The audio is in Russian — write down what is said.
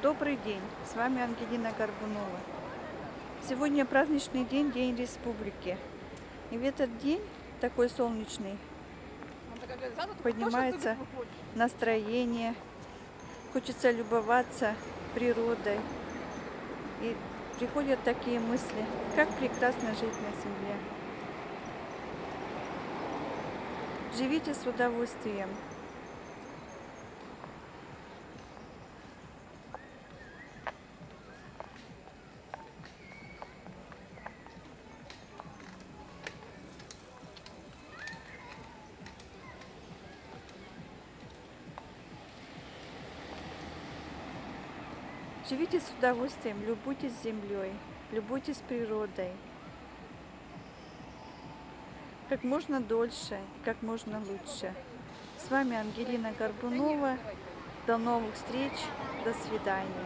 Добрый день, с вами Ангелина Горбунова. Сегодня праздничный день, День Республики. И в этот день, такой солнечный, поднимается настроение, хочется любоваться природой. И приходят такие мысли, как прекрасно жить на земле. Живите с удовольствием. Живите с удовольствием, любуйтесь землей, любуйтесь природой. Как можно дольше, как можно лучше. С вами Ангелина Горбунова. До новых встреч, до свидания.